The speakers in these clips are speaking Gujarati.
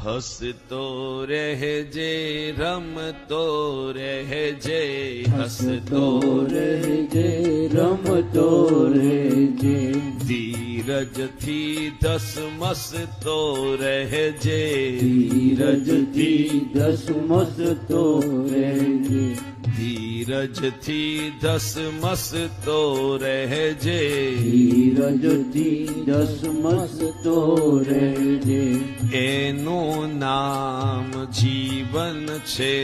હસતો રહેજે રમતો રહેજે, હસતો રહેજે રમતો રહેજે, ધીરજથી ધસમસતો રહેજે, ધીરજથી ધસમસતો રહેજે, ધીરજથી ધસમસતો રહેજે, ધીરજથી ધસમસતો રહેજે, એનું નામ જીવન છે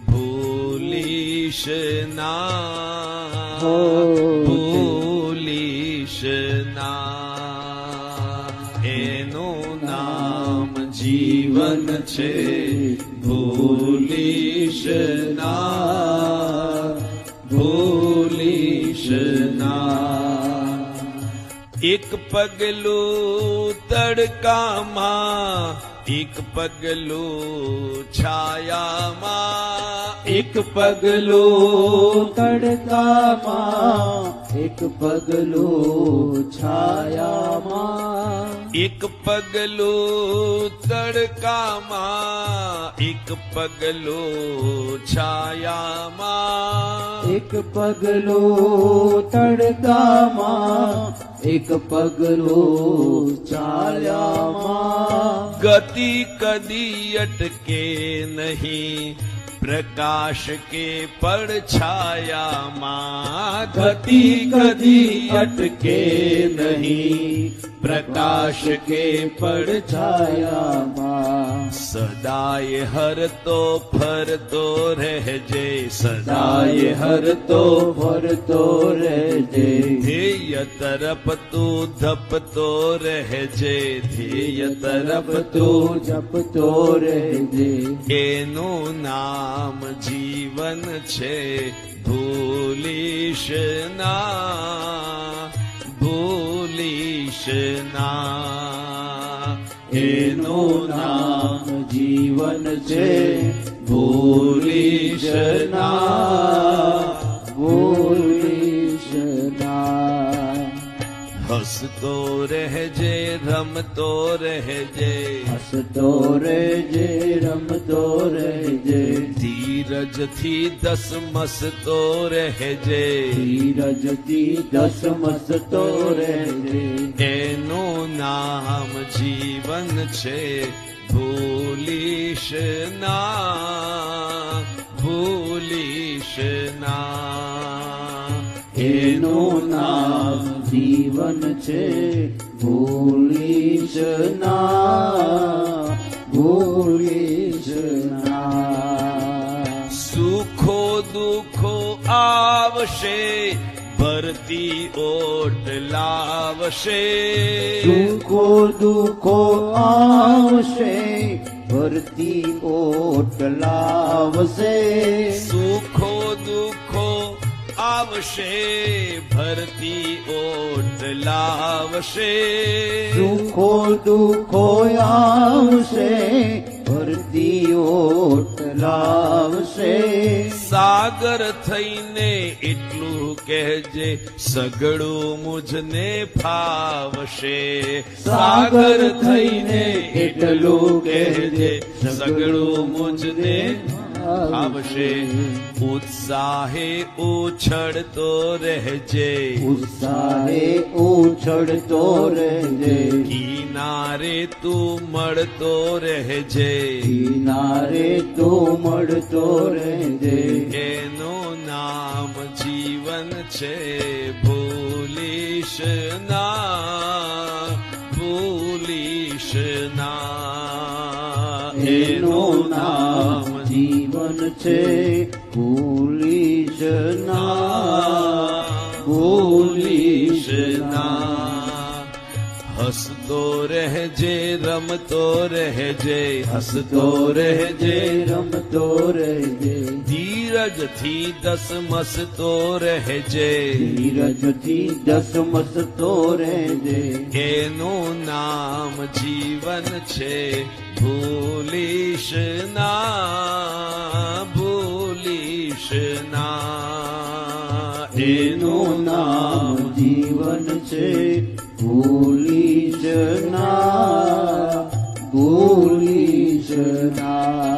ભૂલીશ ના, ભૂલીશ ના, એનું નામ જીવન છે ભૂલીશ ના, ભૂલીશ ના. એક પગલું તડકામાં, એક પગલું છાયામાં, એક પગલું તડકામાં, એક પગલું છાયામાં, એક પગલું તડકામાં, એક પગલું છાયામાં, એક પગલું તડકામાં, એક પગલું છાયામાં, ગતિ કદી અટકે નહીં પ્રકાશ કે પડછાયામાં, ગતિ કદી અટકે નહીં પ્રકાશ કે પડછાયામાં, સદાય હરતો ફરતો રહેજે, સદાય હરતો ફરતો રહેજે, ધ્યેય તરફ તું ધપતો રહેજે, ધ્યેય તરફ તું જપતો રહેજે, એનું નામ જીવન છે ભૂલીશ ના, ભૂલીશ ના, એનું નામ જીવન છે ભૂલીશ ના, ભૂલીશ ના. હસતો રહેજે રમતો રહેજે, હસતો રહેજે રમતો રહેજે, ધીરજથી ધસમસતો રહેજે, ધીરજથી ધસમસતો રહેજે, એનું નામ જીવન છે ભૂલીશ ના, ભૂલીશ ના, એનું નામ જીવન છે ભૂલીશ ના, ભૂલીશ ના. સુખો દુઃખો આવશે ભરતી ઓટ લાવશે, સુખો દુઃખો આવશે ભરતી ઓટ લાવશે, સુખો દુઃખો આવશે ભરતી ઓટ લાવશે, સુખો દુઃખો આવશે ભરતી ઓટ લાવશે, સાગર થઈને એટલું કહેજે સગડું મુજને ફાવશે, સાગર થઈને એટલું કહેજે સગડું મુજને ફાવશે, ઉત્સાહે ઉછળતો રહેજે, ઉત્સાહે ઉછળતો રહેજે, કિનારે તું મળતો રહેજે, કિનારે તું મળતો રહેજે, એનું નામ જીવન છે ભૂલીશ ના, ભૂલીશ ના, એનું નામ જીવન છે ભૂલીશ ના, ભૂલીશ ના. હસતો રહેજે રમતો રહેજે, હસતો રહેજે રમતો રહેજે, ધીરજથી ધસમસતો રહેજે, ધીરજથી ધસમસતો રહેજે, એનું નામ જીવન છે ભૂલીશ ના, ભૂલીશ ના, એનું નામ જીવન છે ભૂલીશ ના, ભૂલીશ ના.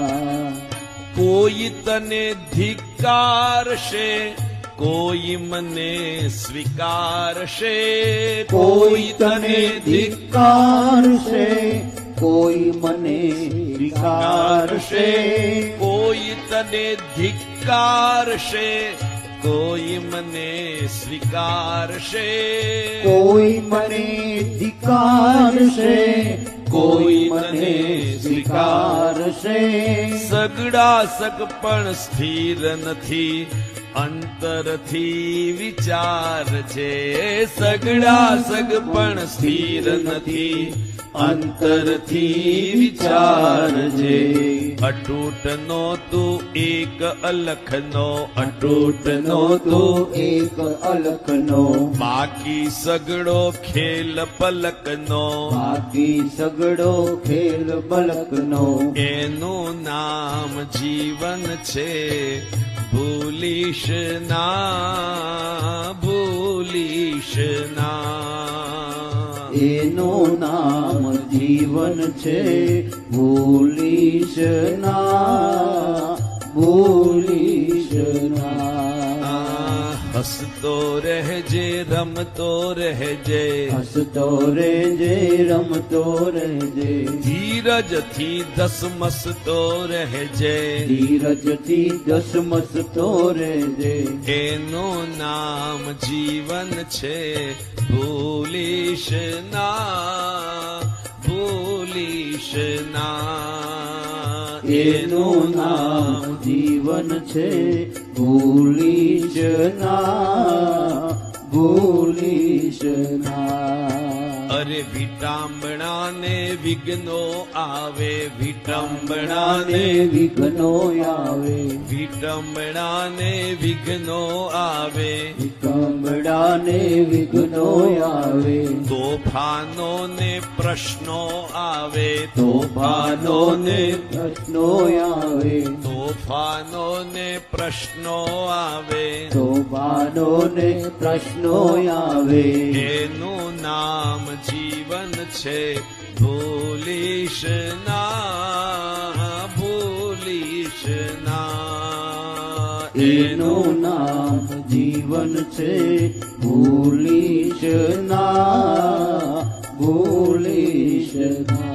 કોઈ તને ધિક્કારશે, કોઈ મને સ્વીકારશે. કોઈ તને ધિક્કારશે, કોઈ મને સ્વીકારશે. કોઈ તને ધિક્કારશે, કોઈ મને સ્વીકારશે. કોઈ મને ધિક્કારશે, કોઈ મને સ્વીકારશે. સગડા સગ પણ સ્થિર નથી, અંતરથી વિચારજે. સગડા સગ પણ સ્થિર નથી, અંતરથી વિચારજે. અતૂટનો તું એક અલખનો, અતૂટનો તું એક અલખનો. બાકી સગડો ખેલ પલકનો. બાકી સગડો ખેલ બલકનો. એનું નામ જીવન છે, ભૂલીશ ના, ભૂલીશ ના. એનું નામ જીવન છે, ભૂલીશ ના, ભૂલીશ ના. હસતો રહેજે, રમતો રહેજે. હસતો રહેજે, રમતો રહેજે. ધીરજથી ધસમસતો રહેજે. ધીરજથી ધસમસતો રહેજે. એનું નામ જીવન છે, ભૂલીશ ના, ભૂલીશ ના. એનું નામ જીવન છે, ભૂલીશ ના, ભૂલીશ ના. અરે વિટામણાને વિઘ્નો આવે, વિટંબણાને, વિટંબણાને વિઘ્નો આવે. વિટંબણાને વિઘ્નો આવે. વિટંબણાને વિઘ્નો આવે. તોફાનો ને પ્રશ્નો આવે. તોફાનો ને પ્રશ્નો આવે. તોફાનો ને પ્રશ્નો આવે. તોફાનો ને પ્રશ્નો આવે. એનું નામ જીવન છે, ભૂલીશ ના, ભૂલીશ ના. એનું નામ જીવન છે, ભૂલીશ ના, ભૂલીશ ના.